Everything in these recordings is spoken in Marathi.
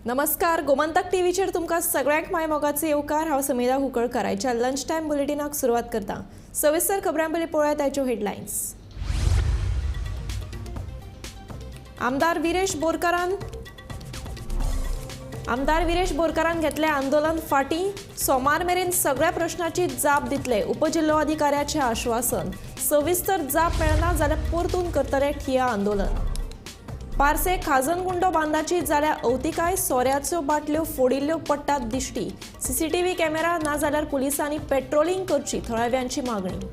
नमस्कार, गोमंतक टीव्हीचेर तुमकां सगळ्यांक माय मोगाचे येवकार। हांव समिरा कुलकर्णी आयच्या लंच टायम बुलेटिनाक सुरवात करता। सविस्तर खबरां पयलीं पळयात आयच्यो हेडलायन्स। आमदार विरेश बोरकारान घेतले आंदोलन फाटी। सोमार मेरेन सगळ्या प्रश्नांची जाप दितले, उपजिल्लोधिकाऱ्याचे आश्वासन। सविस्तर जाप मेळना जाल्यार परतून करतले ठिया आंदोलन। पारसे खाजनगुंडो बांदाची जाल्यार अवतिकाय सोऱ्याच्यो बाटल्यो फोडिल्ल्यो पडटात दिश्टी। सीसीटीव्ही कॅमेरा ना जाल्यार पुलिसांनी पेट्रोलिंग करची, थळाव्यांची मागणी।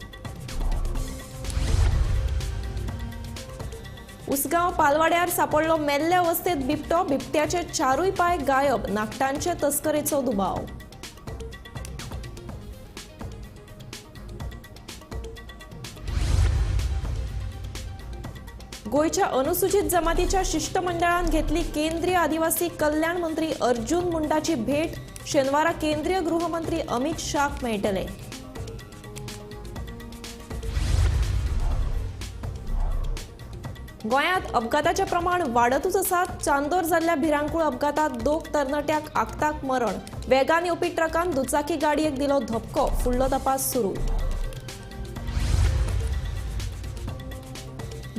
उसगांव पालवाड्यार सापडलो मेल्ले अवस्थेत बिबटो, बिबट्याचे चारूय पाय गायब, नाखटांचे तस्करेचो दुबाव। गोयच्या अनुसूचित जमातीच्या शिष्टमंडळान घेतली केंद्रीय आदिवासी कल्याण मंत्री अर्जुन मुंडाची भेट। शेनवारा केंद्रीय गृहमंत्री अमित शाह मेळटले। गोंयांत अपघाताचे प्रमाण वाडतूच आसा। चांदोर जाल्ल्या भिरांकूळ अपघातात 2 तरणाट्यांक आगताक मरण। वेगान येवपी ट्रकान दुचाकी गाडयेक दिलो धपको, फुडलो तपास सुरू।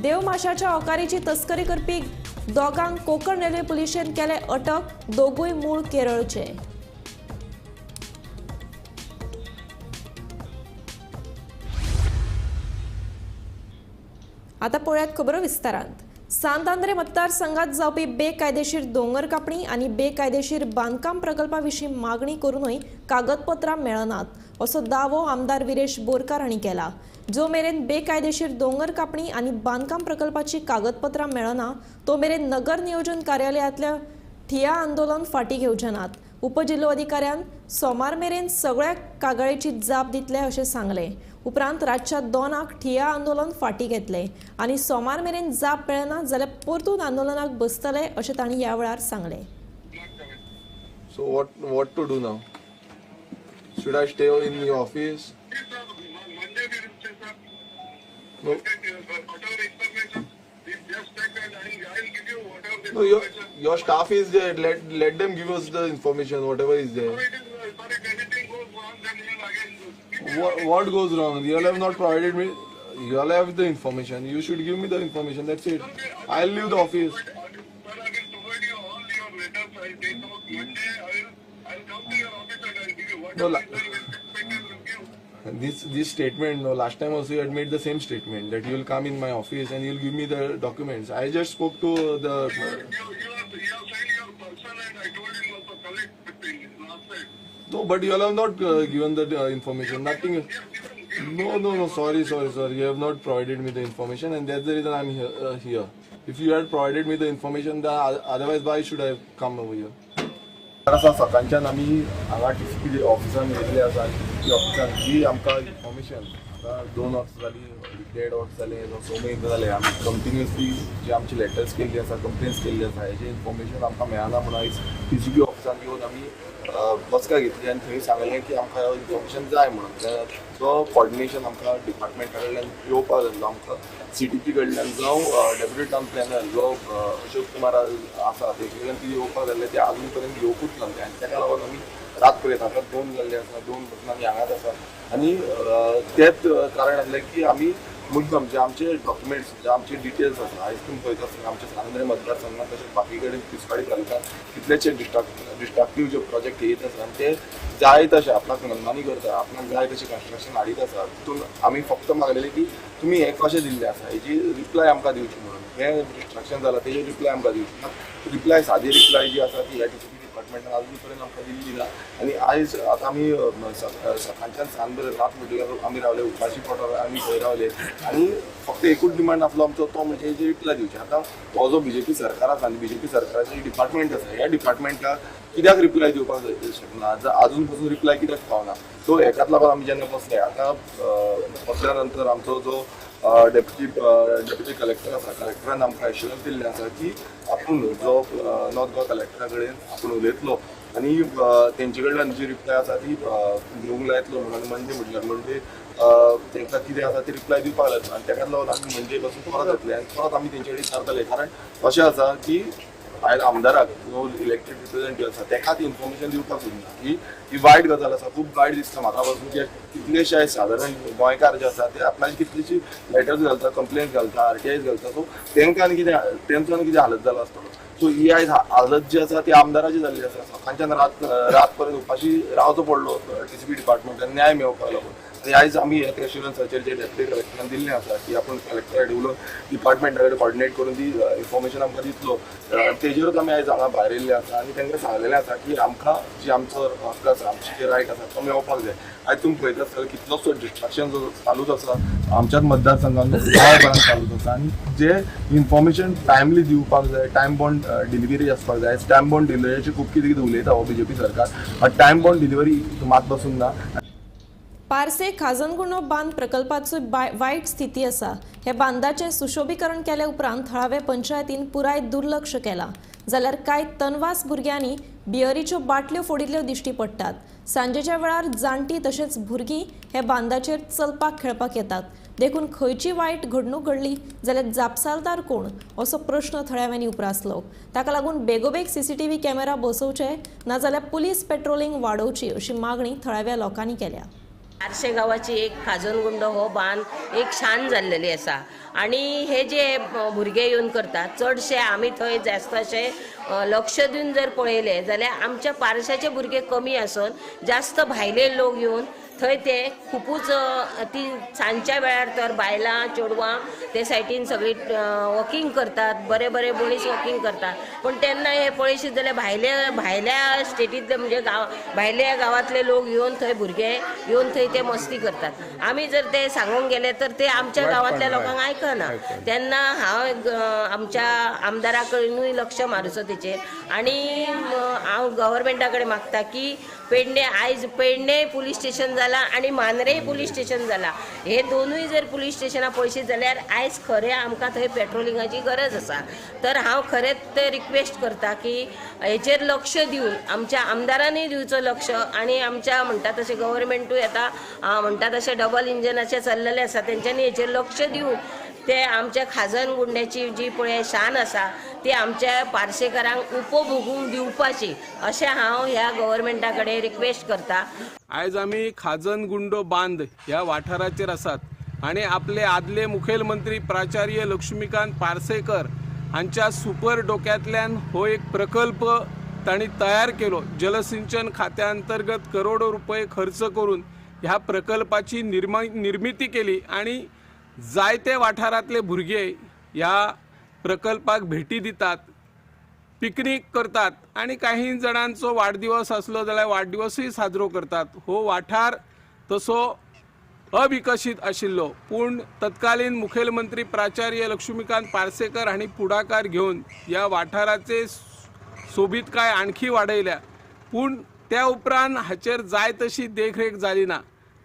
देवमाशाच्या ओकारीची तस्करी करपी दोगांक कोंकण रेल्वे पुलिशेन केले अटक, दोगूय मूळ केरळचे। आता पळयात खबरो विस्तारांत। सांतांद्रे मतदारसंघात जावपी बेकायदेशीर दोंगर कापणी आनी बेकायदेशीर बांदकाम प्रकल्पाविशीं मागणी करूनय कागदपत्रां मेळनात असो दावो आमदार विरेश बोरकार हांणी केला। जो मेरेन बेकायदेशीर दोंगर कापणी आनी बांदकाम प्रकल्पाची कागदपत्रां मेळना तो मेरेन नगर नियोजन कार्यालयातल्या ठिया आंदोलन फाटी घेवचे नात। उपजिल्लोधिकाऱ्यान सोमार मेरेन सगळ्या कागाळीची जाप दितले अशें सांगले। उपरांत रातच्या 2 ठिया आंदोलन फाटी घेतले आनी सोमार मेरेन जाप मेळना जाल्यार परतून आंदोलनाक बसतले अशें तांणी ह्या वेळार सांगले। So what to do now? Should I stay in your office? No. No, your staff is there. Let them give us the information, whatever is there. What goes wrong? You all have not provided me. You all have the information. You should give me the information. That's it. I'll leave the office. No, this statement. No, last time also you had made the same statement that you will come in my office and you'll give me the documents. I just spoke to the. No, but you all have not given the information. Nothing. No. Sorry. You have not provided me the information, and that's the reason I'm here. If you had provided me the information, otherwise why should I come over here? सकाळच्यान आमी हांगा टीसीपी ऑफिसान गेल्ले आसा। ती ऑफिसान जी आमकां इन्फॉर्मेशन 2 वर्स जाली, 1.5 वर्स जाले, 6 म्हयने जाले आमी कंटिन्युअसली जे आमचे लेटर्स केल्ली आसा, कंप्लेन्स केल्ली आसा, हेजे इन्फॉर्मेशन आमकां मेळना म्हणून आयज टीसीपी ऑफिसान येवन आमी बसका घेतली आनी थंय सांगलें की आमकां इन्फॉर्मेशन जाय म्हणून। तो कॉर्डिनेशन आमकां डिपार्टमेंटा कडल्यान येवपाक लागलो, आमकां सीटीपी कडल्यान जावं डेप्युटी टाउन प्लॅनर जो अशोक कुमार आसा ते कडल्यान ती येवपाक लागले, ते आजून पर्यंत येवपूच लागले आनी ताका लागून आमी रात पर्यंत आतां 2 जाल्ले आसा, 2 पासून आमी हांगाच आसा। आनी तेच कारण आसलें की आमी मुद्दम जे आमचे डॉक्युमेंट्स जे आमचे डिटेल्स आसा, आयज तुमी पळयता आसतना आमच्या सांद्रे मतदारसंघात तशेंच बाकी कडेन तिसवाडी तालुक्यात कितलेशे डिस्ट्रक्टीव जे प्रोजेक्ट येत आसा आनी ते जाय तशें आपणाक मनमानी करता, आपणाक जाय तशें कन्स्ट्रक्शन हाडीत आसा। तितून आमी फक्त मागलेलें की तुमी हे कशें दिल्ले आसा हेजी रिप्लाय आमकां दिवची म्हणून। हें डिस्ट्रक्शन जालां तेजी रिप्लाय आमकां दिवची ना। रिप्लाय सादी रिप्लाय जी आसा ती ह्या टीसीपी डिपार्टमेंटान अजून पर्यंत आमकां दिल्ली ना। आनी आयज आतां आमी सकाळच्यान सांज मेरेन रात म्हणटल्यार आमी रावले उपाशी पोटार आमी थंय रावले आनी फक्त एकूच डिमांड आसलो आमचो तो म्हणजे हेजी रिप्लाय दिवची। आतां हो जो बीजेपी सरकार आसा आनी बीजेपी सरकाराचें डिपार्टमेंट आसा, ह्या डिपार्टमेंटाक कित्याक रिप्लाय दिवपाक शकना, अजून पासून रिप्लाय कित्याक पावना, तो हेकाच लागून आमी जेन्ना बसले। आतां बसल्या नंतर आमचो जो डेप्युटी कलेक्टर आसा, कलेक्टरान आमकां एश्युरन्स दिल्लें आसा की आपूण जो नॉर्थ गोवा कलेक्टरा कडेन आपूण उलयतलो आनी तेंचे कडल्यान जी रिप्लाय आसा ती घेवंक लायतलो म्हणून म्हणजे तांकां कितें आसा ती रिप्लाय दिवपाक लागलो आनी ताका लागून आमी म्हणजे पासून परत येतले आनी परत आमी तेंचे कडेन विचारतले। कारण अशें आसा की आयज आमदाराक जो इलेक्टेड रिप्रेझेंटेटिव्ह आसा तेका ती इन्फॉर्मेशन दिवपाक सोदना ही वायट गजाल आसा, खूब वायट दिसता म्हाका पासून की कितलेशे आयज सादारण गोंयकार जे आसा ते आपणाची कितलीशी लेटर्स घालता, कंप्लेंट घालता, RTIs घालता, सो तेंकां कितें हालत जालो आसतलो. सो ही आयज हालत जी आसा ती आमदाराची जाल्ली आसा. सकाळच्यान रात पर्यंत उपाशी रावचो पडलो TCP डिपार्टमेंटान न्याय मेळोवपाक लागून. आणि आयज आमी हे एश्युरन्साचेर जे डेप्युटी कलेक्टरान दिल्लें आसा की आपूण कलेक्टराक उलोवन डिपार्टमेंटा कडेन कॉर्डिनेट करून ती इन्फॉर्मेशन आमकां दितलो, तेजेरूच आमी आयज हांगा भायर येयल्ले आसा आनी तांकां सांगलेलें आसा की आमकां जी आमचो हक्क आसा, आमचे जे रायट आसा तो मेळोवपाक जाय. आयज तुमी पळयता आसतले कितलोसो डिस्ट्रॅक्शन जो चालूच आसा आमच्याच मतदारसंघान गोंयभरान चालूच आसा. आनी जे इन्फॉर्मेशन टायमली दिवपाक जाय, टायम बॉन्ड डिलिव्हरी आसपाक जाय. टायम बॉन्ड डिलिव्हरीचे खूब कितें कितें उलयता हो BJP सरकार, टायम बॉन्ड डिलिव्हरी मात बसूंक ना. पारसे खाजनगुंडो बांद प्रकल्पाचो वायट स्थिती आसा. हे बांदाचे सुशोभीकरण केले उपरांत थळावे पंचायतीन पुराय दुर्लक्ष केला. जाल्यार कांय तनवास भुरग्यांनी बियरीच्यो बाटल्यो फोडिल्ल्यो दिश्टी पडटात. सांजेच्या वेळार जाणटी तशेंच भुरगीं हे बांदाचेर चलपाक खेळपाक येतात. देखून खंयची वायट घडणूक घडली जाल्यार जापसालदार कोण असो प्रश्न थळाव्यांनी उप्रासलो. ताका लागून बेगोबेग CCTV कॅमेरा बसोवचे नाजाल्यार पुलीस पेट्रोलिंग वाडोवची अशी मागणी थळाव्या लोकांनी केल्या. पारसे गावाची एक खाजनगुंडो हो बांद एक शान जाल्लेली आसा आणि हे जे भुरगे येवन करतात चडशे आमी थंय जास्त अशे लक्ष दिवन जर पळयले जाल्यार आमच्या पारशाचे भुरगे कमी आसून जास्त भायले लोक येवन थंय ते खूपच ती सांजच्या वेळार तर बायलां चेडवां ते सायडीन सगळी वॉकिंग करतात, बरे बरे मनीस वॉकिंग करतात. पण तेन्ना हे पळयशीत जाल्यार भायल्या स्टेटींतले म्हणजे भायल्या गांवांतले लोक येवन थंय भुरगे येवन थंय ते मस्ती करतात. आमी जर ते सांगूंक गेले तर ते आमच्या गांवांतल्या लोकांक आयकना. तेन्ना हांव आमच्या आमदारा कडेनूय लक्ष मारूचो तेचेर आनी हांव गव्हर्मेंटा कडेन मागता की पेडणे पुलीस स्टेशन जाला आणि मांद्रे पुलीस स्टेशन जाला. हे दोनूय जर पुलीस स्टेशनां पळयशीत जाल्यार आयज खरें आमकां थंय पेट्रोलिंगाची गरज आसा. तर हांव खरेंच ते रिक्वेस्ट करता की हेचेर लक्ष दिवन आमच्या आमदारांनी दिवचो लक्ष आणि आमच्या म्हणटा तशें गव्हर्मेंटूय आतां म्हणटा तशें डबल इंजनाचें चल्लेलें आसा तेंच्यांनी हेचेर लक्ष दिवन ते आमच्या खाजनगुंड्याची जी पळय शान आसा ती आमच्या पार्सेकारांक उपभोगूंक दिवपाची अशें हांव ह्या गव्हर्मेंटा कडेन रिक्वेस्ट करता. आयज आमी खाजनगुंडो बांद ह्या वाठाराचेर आसात आणि आपले आदले मुखेलमंत्री प्राचार्य लक्ष्मीकांत पार्सेकर हांच्या सुपर डोक्यांतल्यान हो एक प्रकल्प तांणी तयार केलो. जलसिंचन खात्या अंतर्गत करोडो रुपये खर्च करून ह्या प्रकल्पाची निर्मिती केली आणि जायते वाठारांतले भुरगे ह्या प्रकल्पाक भेटी दितात, पिकनीक करतात आणि काही जणांचो वाडदिवस असलो जाल्यार वाडदिवसूय साजरो करतात. हो वाठार तसो अविकसीत आशिल्लो पूण तत्कालीन मुखेलमंत्री प्राचार्य लक्ष्मीकांत पार्सेकर हांणी पुढाकार घेवन ह्या वाठाराचे सोबीतकाय आणखी वाडयल्या. पूण त्या उपरांत हाचेर जाय तशी देखरेख जाली ना.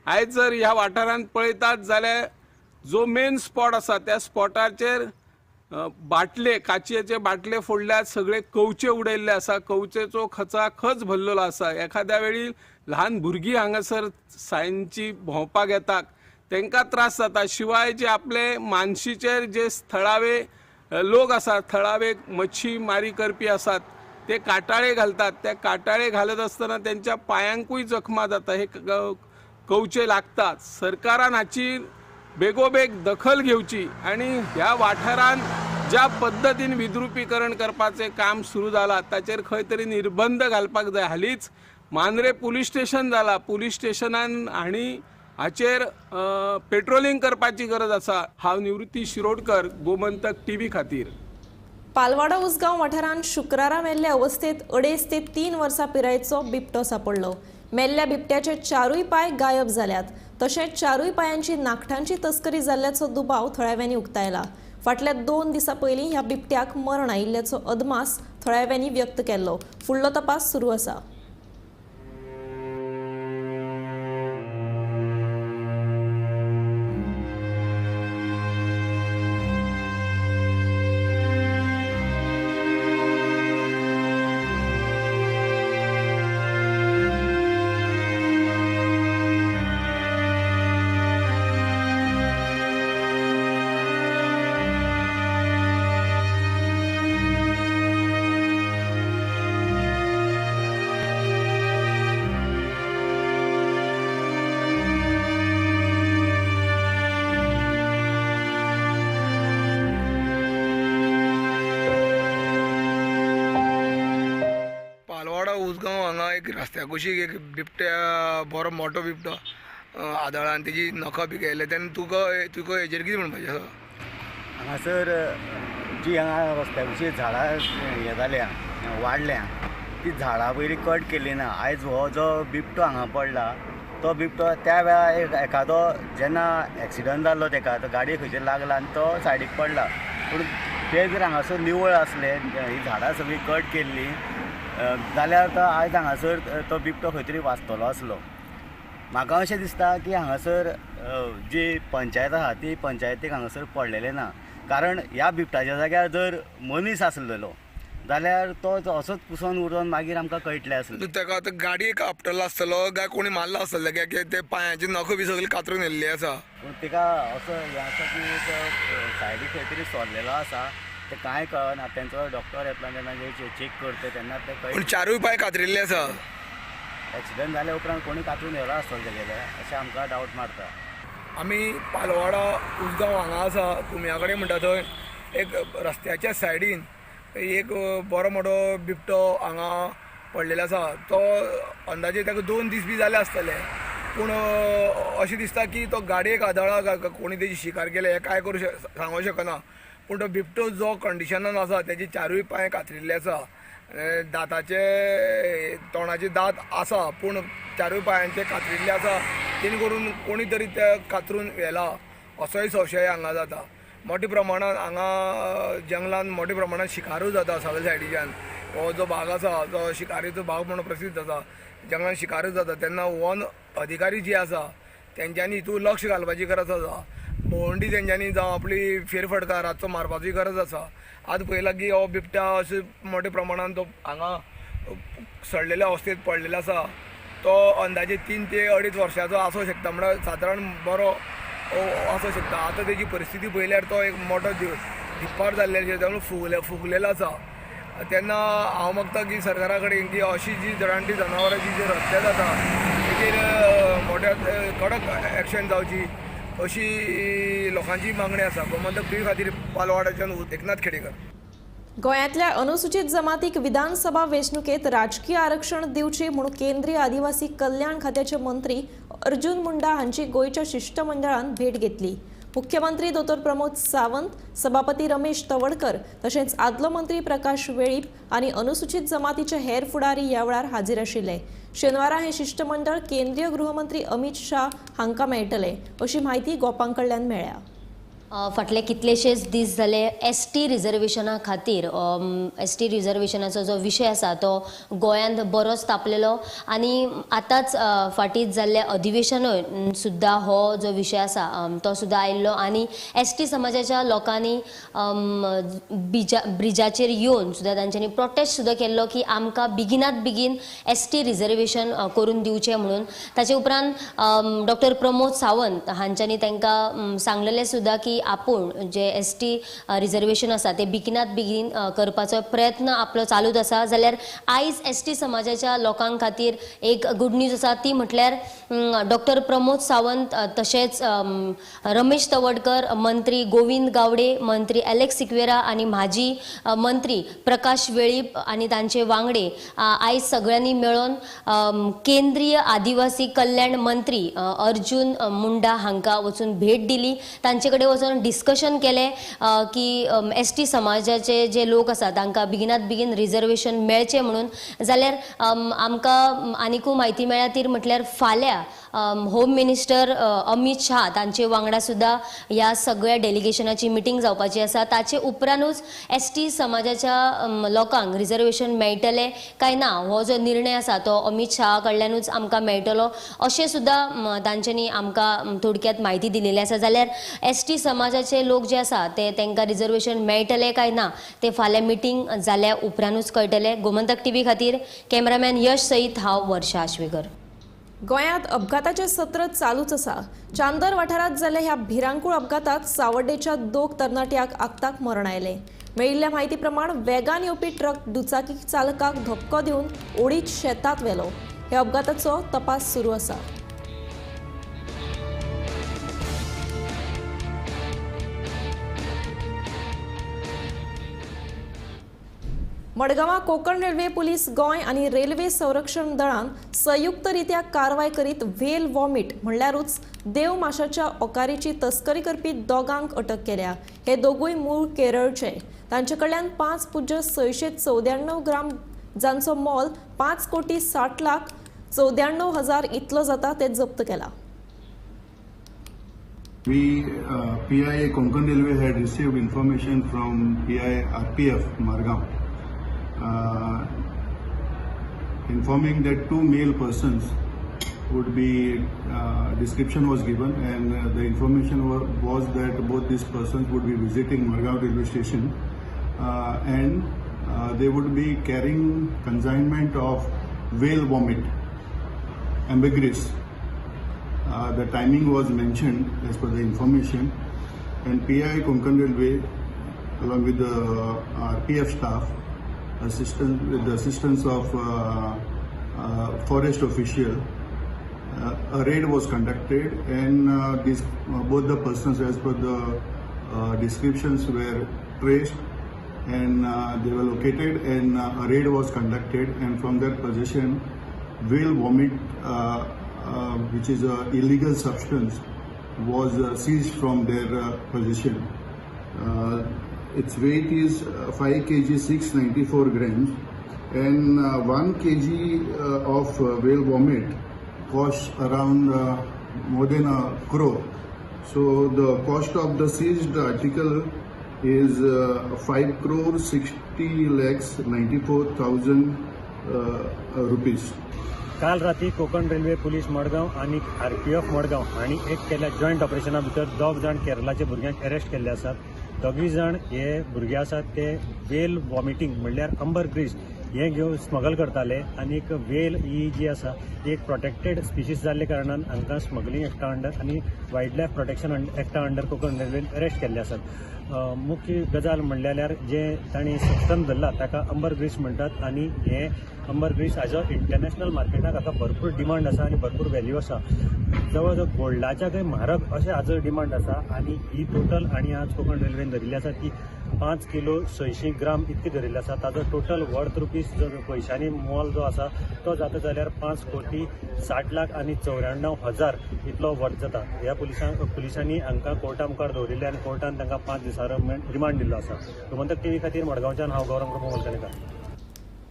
आयज जर ह्या वाठारांत पळयतात जाल्यार जो मेन स्पॉट आसा त्या स्पॉटाचेर बाटले काचयेचे बाटले फोडल्यात, सगळे कवचे उडयल्ले आसा, कवचेचो खचाखच भरलेलो आसा. एखाद्या वेळी ल्हान भुरगीं हांगासर सांजची भोंवपाक येतात तांकां त्रास जाता. शिवाय जे आपले मानशीचेर जे थळावे लोक आसात, थळावे मच्छी मारी करपी आसात ते काटाळे घालतात. ते काटाळे घालत असतना त्यांच्या पायांकूय जखमा जाता, हे कवचे लागतात. सरकारान हाची बेगोबेग दखल घेवची आणि ह्या वाठारांत ज्या पद्धतीन विद्रुपीकरण करपाचे काम सुरू जाला ताचेर खंय तरी निर्बंध घालपाक जाय. हालींच मांद्रे पुलीस स्टेशन जाला, पुलीस स्टेशनान हांणी हाचेर पेट्रोलिंग करपाची गरज आसा. हांव निवृत्ती शिरोडकर, गोमंतक TV खातीर. पालवाडा उसगांव वाठारांत शुक्रारा मेल्ल्या अवस्थेत 2.5 ते 3 वर्सां पिरायेचो बिबटो सांपडलो. मेल्ल्या बिबट्याचे 4 पाय गायब जाल्यात. तशेंच 4 पायांची नाखटांची तस्करी जाल्ल्याचो दुबाव थळाव्यांनी उक्तायला. फाटल्या 2 दिसां पयलीं ह्या बिबट्याक मरण आयिल्ल्याचो अदमास थळाव्यांनी व्यक्त केल्लो. फुडलो तपास सुरू आसा. उसगांव हांगा एक रस्त्या कुशीक एक बिबट्या बरो मोठो बिबटो आदळ्ळा आनी तेजी नखां बी गेले तेन्ना तुका हेजेर कितें म्हणपाचें आसा? हांगासर जी हांगा रस्त्या कुशीक झाडां हें जाल्या वाडल्या ती झाडां पयलीं कट केल्ली ना. आयज हो जो बिबटो हांगा पडला तो बिबटो त्या वेळार एखादो जेन्ना एक्सिडंट जाल्लो तेका तो गाडये खंयचेर लागला आनी तो सायडीक पडला. पूण ते जर हांगासर निवळ आसले ही झाडां सगळीं कट केल्ली जाल्यार तो आयज हांगासर तो बिबटो खंय तरी वाचतलो आसलो. म्हाका अशें दिसता की हांगासर जी पंचायत आसा ती पंचायतीक हांगासर पडलेलें ना. कारण ह्या बिबटाच्या जाग्यार जर मनीस आसलेलो जाल्यार तो असोच कुसोन उडोवन मागीर आमकां कळटलें आसलें. तेका आतां गाडयेक आपटलो आसतलो काय कोणी मारलो आसतलो कित्याक ते पांयाची नखां बी सगळी कातरून येयल्ली आसा. पूण तिका असो हें आसा की तो सायडीक खंय तरी सोरलेलो आसा तें कांय कळना. तेंचो डॉक्टर येतलो जेन्ना चॅक करता तेन्ना ते पूण कळटा. चारूय पांय कातरिल्ले आसा. एक्सिडंट जाल्या उपरांत कोणी कातरून येयलो आसतलो तेगेले अशें आमकां डावट मारता. आमी पालवाडा उसगांव हांगा आसा कुम्या कडेन म्हणटा थंय एक रस्त्याच्या सायडीन एक बरो मोठो बिबटो हांगा पडलेलो आसा. तो अंदाजे ताका 2 दीस बी जाले आसतले. पूण अशें दिसता की तो गाडयेक आदळ्ळा काय कोणी तेजी शिकार केले हें कांय करूं सांगूं शकना. पूण तो बिबटो जो कंडिशनान आसा तेजे चारूय पांय कातरिल्ले आसा. दाताचे तोंडाचे दात आसा पूण चारूय पांयांचे कातरिल्ले आसा. जेणे करून कोणी तरी ते कातरून व्हेला असोय संशय हांगा जाता. मोठ्या प्रमाणात हांगा जंगलान मोठ्या प्रमाणात शिकारूय जाता सगळे सायडीच्यान. हो जो भाग आसा तो शिकारीचो भाग म्हणून प्रसिद्ध आसा. जंगलान शिकारूय जाता तेन्ना वन अधिकारी जे आसा तेंच्यांनी हितून लक्ष घालपाची गरज आसा. भोंवडी तेंच्यांनी जावं आपली फेरफटका रातचो मारपाची गरज आसा. आज पळयला की हो बिबट्या अशें मोठ्या प्रमाणान तो हांगा सडलेल्या अवस्थेत पडलेलो आसा. तो अंदाजे 3 ते 2.5 वर्साचो आसूं शकता. म्हणल्यार सादारण बरो आसूं शकता. आतां तेजी परिस्थिती पळयल्यार तो एक मोठो दिप्पार जाल्लेलो त्यामुळे फुगलेलो आसा. तेन्ना हांव मागता की सरकारा कडेन की अशी जी जरांटी जनावरांची जी हत्या जाता तेजेर मोठ्या कडक एक्शन जावची अशी लोकांची मागणी आसा. गोमंतक टीव्ही खातीर पालवाड्याच्यान एकनाथ खेडेकर. गोंयांतल्या अनुसूचित जमातीक विधानसभा वेंचणुकेत राजकीय आरक्षण दिवचे म्हूण केंद्रीय आदिवासी कल्याण खात्याचे मंत्री अर्जुन मुंडा हांची गोंयच्या शिष्टमंडळान भेट घेतली. मुख्यमंत्री दोतोर प्रमोद सावंत, सभापती रमेश तवडकर तशेंच आदलो मंत्री प्रकाश वेळीप आनी अनुसूचित जमातीचे हेर फुडारी ह्या वेळार हाजीर आशिल्ले. शेनवारा हे शिष्टमंडळ केंद्रीय गृहमंत्री अमित शाह हांकां मेळटले अशी म्हायती गोपांकडल्यान मेळ्ळ्या. फाटले कितलेशेच दीस जाले ST रिजर्वेशना खातीर ST रिजर्वेशनाचो जो विशय आसा तो गोंयांत बरोच तापलेलो आनी आतांच फाटीं जाल्ले अधिवेशनूय सुद्दां हो जो विशय आसा तो सुद्दां आयिल्लो आनी ST समाजाच्या लोकांनी ब्रिजाचेर येवन सुद्दां तांच्यांनी प्रोटेस्ट सुद्दां केल्लो की आमकां बेगिनात बेगीन ST रिजर्वेशन करून दिवचें म्हणून. ताचे उपरांत डॉक्टर प्रमोद सावंत हांच्यांनी तांकां सांगलेलें सुद्दां की आपूण जे ST रिजर्वेशन आसा ते बेगिनात बेगीन करपाचो प्रयत्न आपलो चालूच आसा. जाल्यार आयज ST समाजाच्या लोकां खातीर एक गुड न्यूज आसा ती म्हटल्यार डॉक्टर प्रमोद सावंत तशेंच रमेश तवडकर, मंत्री गोविंद गावडे, मंत्री एलेक्स सिक्वेरा आनी माजी मंत्री प्रकाश वेळीप आनी तांचे वांगडे आयज सगळ्यांनी मेळोन केंद्रीय आदिवासी कल्याण मंत्री अर्जुन मुंडा हांकां वचून भेट दिली. तांचे कडेन वचून डिस्कशन केलें की ST समाजाचे जे लोक आसा तांकां बेगिनात बेगीन रिजर्वेशन मेळचें म्हणून. जाल्यार आमकां आनिकूय म्हायती मेळ्ळ्या ती म्हटल्यार फाल्यां होम मिनिस्टर अमित शाह तांचे वांगडा सुद्दां ह्या सगळ्या डेलिगेशनाची मिटींग जावपाची आसा. ताचे उपरांतूच ST समाजाच्या लोकांक रिजर्वेशन मेळटलें काय ना हो जो निर्णय आसा तो अमित शाह कडल्यानूच आमकां मेळटलो अशें सुद्दां तांच्यांनी आमकां थोडक्यात म्हायती दिलेली आसा. जाल्यार ST समाजाचे लोक जे आसा ते तांकां रिजर्वेशन मेळटलें काय ना ते फाल्यां मिटींग जाल्या उपरांतूच कळटलें. गोमंतक TV खातीर कॅमेरामॅन यश सईत हांव वर्षा आश्वेकर. गोंयांत अपघाताचें सत्र चालूच आसा. चांदर वाठारांत जाल्ल्या ह्या भिरांकूळ अपघातांत सावड्डेच्या 2 तरणाट्यांक आगताक मरण आयलें. मेळिल्ल्या म्हायती प्रमाण वेगान येवपी ट्रक दुचाकी चालकाक धक्को दिवन ओडीत शेतांत व्हेलो. ह्या अपघाताचो तपास सुरू आसा. मडगांवां कोकण रेल्वे पुलीस गोंय आनी रेल्वे संरक्षण दळान संयुक्तरित्या कारवाय करीत व्हेल वॉमिट म्हणल्यारूच देव माशाच्या ओकारीची तस्करी करपी दोगांक अटक केल्या। हे दोगूय मूळ केरळचे। तांचे कडल्यान 5,694 ग्राम जांचो मोल 5,60,94,000 इतलो जाता ते जप्त केला। PI Konkan Railway had received information from PI RPF Margam informing that 2 male persons would be description was given, and the information was that both these persons would be visiting Margam railway station and they would be carrying consignment of whale vomit, ambergris. The timing was mentioned as per the information, and PI Konkan Railway along with the RPF staff with the assistance of forest official, a raid was conducted, and both the persons as per the descriptions were traced, and they were located, and a raid was conducted, and from their possession whale vomit, which is an illegal substance, was seized from their possession. Its weight is 5 kg 694 grams, and 1 kg of whale vomit costs around more than a crore. So the cost of the seized article is 5 crore 60 lakhs 94,000 rupees. काल राती कोकण रेल्वे पुलीस मडगांव आणि RPF मडगांव हांणी एक केल्या जॉयंट ऑपरेशना भितर 2 जाण केरळाच्या भुरग्यांक अरेस्ट केल्ले आसात। 2 जाण हे भुरगे आसात ते वेल वॉमिटींग म्हणल्यार अंबरग्रीस हे घेवन स्मगल करताले, आनी वेल ही जी आसा एक प्रोटेक्टेड स्पिशीज जाल्ले कारणान हांकां स्मगलिंग एक्टा अंडर आनी वायल्ड लायफ प्रोटेक्शन एक्टा अंडर कोकण रेल्वेन अरेस्ट केल्ले आसात। मुख्य गजाल म्हणल्यार जे तांणी सबस्टन्स धरला ताका अंबरग्रीस म्हणटात, आनी हे अंबरग्रीस हाजो इंटरनॅशनल मार्केटाक हाका भरपूर डिमांड आसा आनी भरपूर व्हॅल्यू आसा। जवळ जवळ गोल्डाच्या काही म्हारग अशें हाजो डिमांड आसा, आनी ही टोटल आणि आज कोकण रेल्वेन धरिल्ली आसा ती 5 किलो 600 ग्राम इतकी धरिल्ली आसा। ताजो टोटल वर्थ रुपीज जो पयशांनी मोल जो आसा तो जाता जाल्यार 5,60,94,000 इतलो वर्थ जाता। ह्या पुलिसांनी हांकां कोर्टा मुखार दवरिल्ले आनी कोर्टान तांकां 5 दिसां रिमांड दिल्लो आसा। गोमंतक टीव्ही खातीर मडगांवच्यान हांव गौरव प्रभू।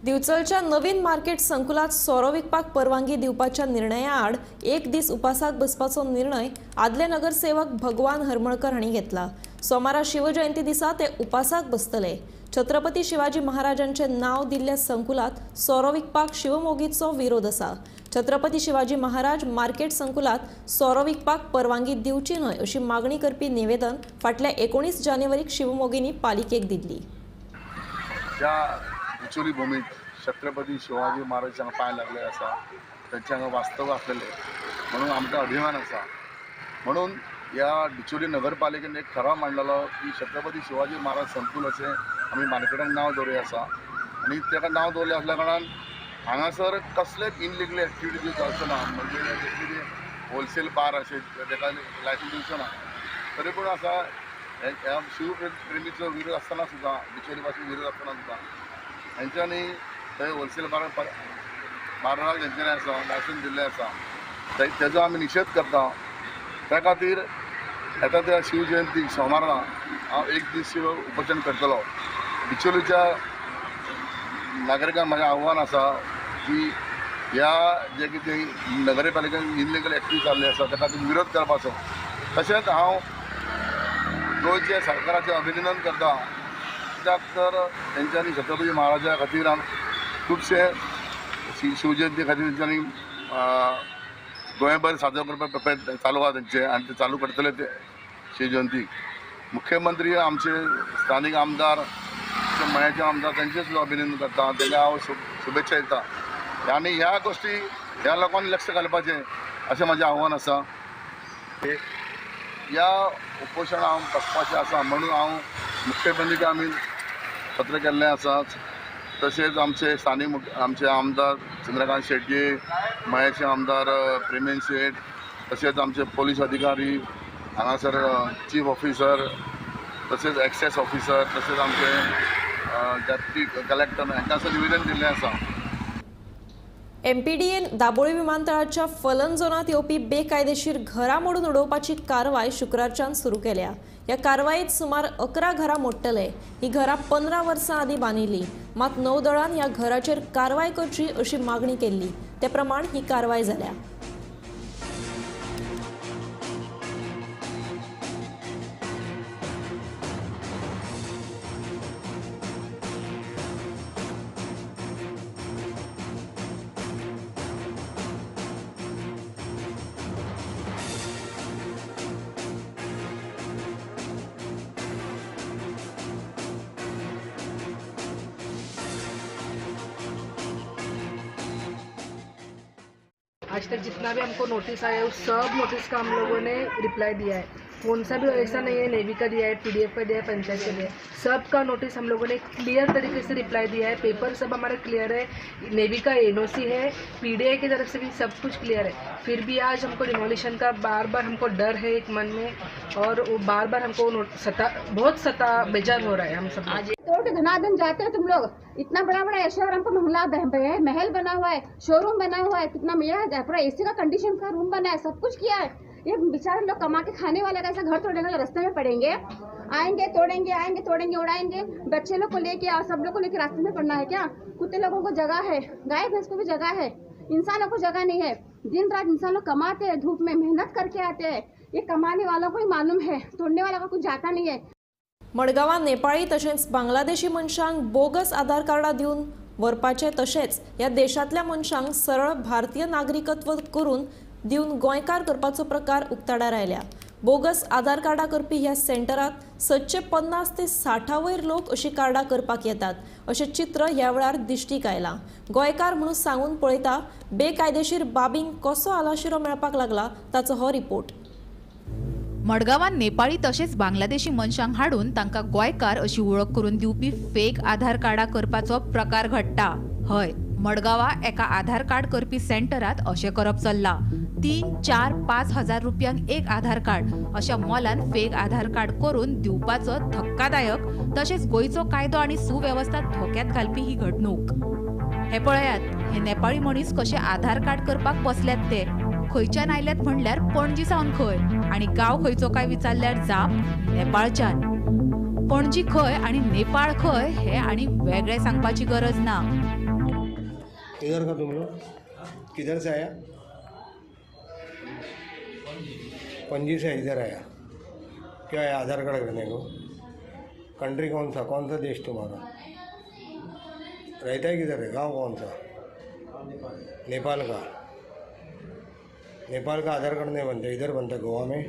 दिवचलच्या नवीन मार्केट संकुलात सोरो विकपाक परवानगी दिवपाच्या निर्णया आड 1 दीस उपासाक बसपाचो निर्णय आदले नगरसेवक भगवान हरमळकर हांणी घेतला। सोमारा शिवजयंती दिसा ते उपासाक बसतले। छत्रपती शिवाजी महाराजांचे नाव दिल्ल्या संकुलात सोरो विकपाक शिवमोगीचो विरोध आसा। छत्रपती शिवाजी महाराज मार्केट संकुलात सोरो विकपाक परवानगी दिवची न्हय अशी मागणी करपी निवेदन फाटल्या 19 जानेवारीक शिवमोगींनी पालिकेक दिल्ली। बिचोली भूमीत छत्रपती शिवाजी महाराज हांगा पांय लागले आसा, तांचे हांगा वास्तव आसलेले म्हणून आमकां अभिमान आसा। म्हणून ह्या बिचोली नगरपालिकेन एक ठराव मांडलेलो की छत्रपती शिवाजी महाराज संकुल अशें आमी मार्केटाक नांव दवरूं आसा, आनी ताका नांव दवरलें आसल्या कारणान हांगासर कसलेच इनलिगल एक्टिविटी जावच्यो ना, म्हणजे होलसेल बार अशें ताका लायसन्स दिवचो ना। तरी पूण आसा ह्या शिवप्रेमीचो विरोध आसतना सुद्दां, बिचोली भाशेचो विरोध आसतना सुद्दां हांच्यांनी थंय होलसेल बाराक तेंच्यांनी आसा लायसन्स दिल्लें आसा, तेजो आमी निशेध करता। त्या खातीर येता त्या शिवजयंतीक सोमारा हांव 1 दीस उपोशण करतलो। बिचोलीच्या नागरिकांक म्हाजें आव्हान आसा की ह्या जे कितें नगरपालिकेन इनलिगल एक्टिविटी जाल्ली आसा त्या खातीर विरोध करपाचो। तशेंच हांव गोंयच्या सरकाराचें अभिनंदन करता, कित्याक तर तेंच्यांनी छत्रपती महाराजा खातीर खुबशे शिवजयंती खातीर तेंच्यांनी गोंयभर साजरो करपाक चालू आहा तेंचे, आनी ते चालू करतले ते शिवजयंतीक। मुख्यमंत्री आमचे स्थानीक आमदार मयाचे आमदार तेंचें सुद्दां अभिनंदन करता, तेंकां हांव शुभेच्छा दिता। आनी ह्या गोश्टी ह्या लोकांनी लक्ष घालपाचें अशें म्हाजें आव्हान आसा। ह्या उपोशणाक हांव बसपाचें आसा म्हणून हांव मुख्यमंत्रीक आमी पत्र केल्लें आसा। तशेंच आमचे स्थानीक आमचे आमदार चंद्रकांत शेट्ये, मयाचे आमदार प्रेमेन शेट, तशेंच आमचे पोलीस अधिकारी हांगासर चीफ ऑफिसर, तशेंच एक्सेस ऑफिसर, तशेंच आमचे डेप्युटी कलेक्टर हांकां असं निवेदन दिल्लें आसा. एमपीडीएन दाबोळी विमानतळाच्या फलन झोनात येवपी बेकायदेशीर घरां मोडून उडोवपाची कारवाय शुक्रारच्यान सुरू केल्या. ह्या कारवायेत सुमार 11 घरां मोडटले. ही घरां 15 वर्सां आदीं बांदिल्ली. मात नौदळान ह्या घराचेर कारवाय करची अशी मागणी केल्ली. ते प्रमाण ही कारवाय जाल्या. आज तक जितना भी हमको नोटिस आया है उस सब नोटिस का हम लोगों ने रिप्लाई दिया है. कौन सा भी ऐसा नहीं है नेवी का दिया है, पीडीएफ का दिया है, पंचायत का दिया है. सबका नोटिस हम लोगों ने क्लियर तरीके से रिप्लाई दिया है. पेपर सब हमारा क्लियर है. नेवी का एनओसी है, पीडीए की तरफ से भी सब कुछ क्लियर है. फिर भी आज हमको डिमोलिशन का बार बार हमको डर है एक मन में, और वो बार बार हमको बहुत बेजार हो रहा है. हम सब आज तोड़ के धनाधन जाते हो तुम लोग. इतना बड़ा बड़ा ऐश्वर्य हमको महल बना हुआ है, शोरूम बना हुआ है, कितना मिला पूरा एसी का कंडीशन का रूम बना है, सब कुछ किया है. ये बेचारे लोग कमा के खाने वाले कैसा घर तोड़ने वाले रास्ते में पड़ेंगे. आएंगे तोड़ेंगे उड़ाएंगे. बच्चे लोग को लेके और सब लोग को लेके रास्ते में पड़ना है क्या? कुत्ते लोगों को जगह है, गाय भैंस को भी जगह है, इंसानों को जगह नहीं है. दिन रात इंसान लोग कमाते हैं, धूप में मेहनत करके आते हैं. ये कमाने वालों को ही मालूम है, तोड़ने वालों को कुछ जाता नहीं है. मडगांवां नेपाळी तशेंच बांगलादेशी मनशांक बोगस आधार कार्डां दिवन व्हरपाचे तशेंच ह्या देशांतल्या मनशांक सरळ भारतीय नागरिकत्व करून दिवन गोंयकार करपाचो प्रकार उक्ताडार आयल्या. बोगस आधार कार्डां करपी ह्या सेंटरांत 750 ते 60 वयर लोक अशी कार्डां करपाक येतात अशें चित्र ह्या वेळार दिश्टीक आयलां. गोंयकार म्हणून सांगून पळयता बेकायदेशीर बाबींक कसो आलाशिरो मेळपाक लागला ताचो हो रिपोर्ट. मडगांवात नेपाळी तसेच बांगलादेशी मनशांक हाडून तांकां गोंयकार अशी वळख करून दिवपी फेक आधार कार्डां करपाचो प्रकार घडटा. हय, मडगांवा एका आधार कार्ड करपी सेंटरात अशें करप चल्लां. 3, 4, 5 हजार रुपयांक एक आधार कार्ड अशा मोलान फेक आधार कार्ड करून दिवपाचो धक्कादायक तसेच गोंयचो कायदो आनी सुवेवस्था धोक्यात घालपी ही घडणूक. हे पळयात, हे नेपाळी मनीस कशे आधार कार्ड करपाक बसल्यात ते. खंयच्यान आयल्यात म्हणल्यार पणजी सावन खंय, आणि गांव खंयचो काय विचारल्यार जाप नेपाळच्यान. पणजी खंय आणि नेपाळ खंय हे आणि वेगळे सांगपाची गरज ना. इधर का तुम लोग किधर से आया? पणजी से इधर आया. क्या है आधार कार्ड करने को? कंट्री कौन सा देश तुम्हारा? रहता है किधर है? गांव कौन सा? नेपाल का. नेपाल का आधार कार्ड नहीं बनता, इधर बनता है गोवा में.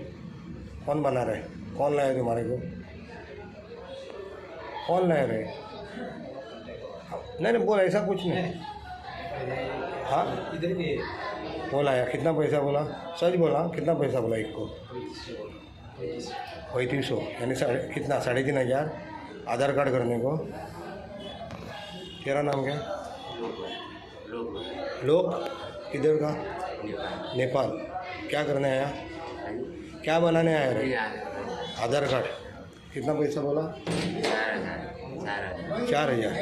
कौन बना रहा है? कौन लाया तुम्हारे को? कौन लाया रहे? नहीं बोल, ऐसा कुछ नहीं. हाँ इधर के बोला यार. कितना पैसा बोला? सच बोला. कितना पैसा बोला एक को? 3500 यानी कितना 3,500 आधार कार्ड करने को. तेरा नाम क्या? लोक. किधर का? नेपाल. क्या करने आया? क्या बनाने आया रे? आधार कार्ड. कितना पैसा बोला? 4,000.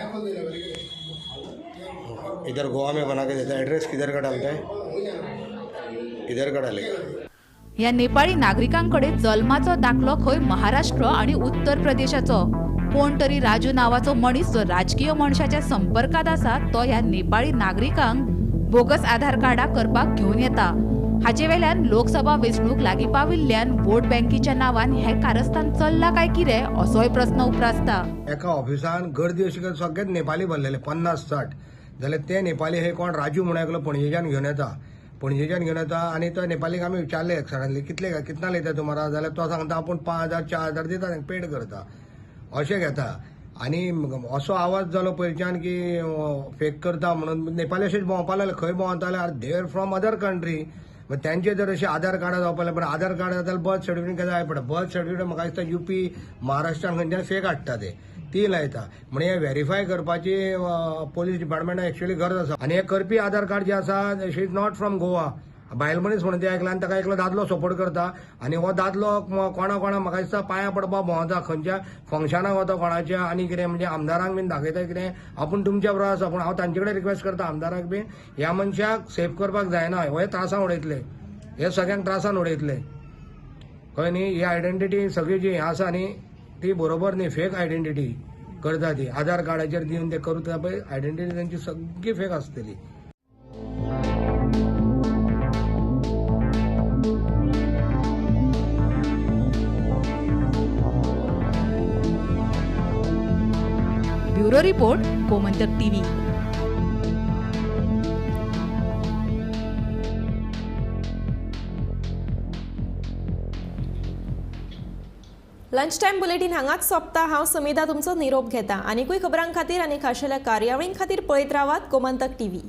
इधर गोवा में बना के देता है. एड्रेस किधर का डालता है? किधर का डालेगा? या नेपाळी नागरिकांकडे जल्माचो दाखलो खंय महाराष्ट्र आणि उत्तर प्रदेशाचो. कोण तरी राजू नावाचो मनीस जो राजकीय मनशाच्या संपर्कात आसा तो ह्या नेपाळी नागरिकांक बोगस आधार कार्डा करपाक घेवन येता. हाचे वेल्यान लोकसभा वेंचणूक लागीं पाविल्ल्यान वोट बँकीच्या नांवान हे कारस्थान चल्ला काय कितें असोय प्रस्न उप्रासता. एका ऑफिसान गर्दी अशी करून सगळ्यात नेपाली भरलेले 50-60 जाल्यार ते नेपाली हे कोण राजू म्हणून एकलो पणजेच्यान घेवन येता. आनी तो नेपालीक आमी विचारले सडनली कितना लेता तुम्हारा जाल्यार तो सांगता आपूण 5,000 4,000 दिता तांकां पेड करता अशें घेता. आनी असो आवाज जालो पयलींच्यान की फेक करता म्हणून नेपाली अशेंच भोंवपा लागले. खंय भोंवता जाल्यार they are from other country. त्यांचे जर असे आधार कार्ड जावपा लागले. पण आधार कार्ड जाल्यार बर्थ सर्टिफिकेट जाय पडटा. बर्थ सर्टिफिकेट म्हाका दिसता UP महाराष्ट्रान खंयच्यान फेक हाडटा ते ती लायता. म्हणजे हे व्हेरीफाय करपाची पोलीस डिपार्टमेंटाक एक्चुअली गरज आसा. आनी हे करपी आधार कार्ड जे आसा शी इज नॉट फ्रॉम गोवा. बायल मनीस म्हणून ते ऐकला आनी ताका एकलो दादलो सपोर्ट करता आनी हो दादलो कोणा म्हाका दिसता पांयां पडपाक भोंवता खंयच्या फंक्शनाक वता कोणाच्या आनी कितें म्हणजे आमदारांक बीन दाखयता कितें आपूण तुमच्या बरोबर आसा पूण हांव तांचे कडेन रिक्वेस्ट करता आमदाराक बीन ह्या मनशाक सेफ करपाक जायना हे त्रासान उडयतले हे सगळ्यांक त्रासान उडयतले कळ्ळें न्ही ही आयडेंटिटी सगळी जी हें आसा न्ही ती बरोबर न्ही फेक आयडेंटिटी करता ती आधार कार्डाचेर दिवन ते करता पळय आयडेंटिटी तांची सगळी फेक आसतली. Bureau report Gomantak TV. Lunch time bulletin हांगाच सोंपता. हांव समिधा तुमचो निरोप घेता. आनीकूय खबरां खातीर आनी खाशेल्या कार्यावळीं खातीर पळयत रावात गोमंतक टीव्ही.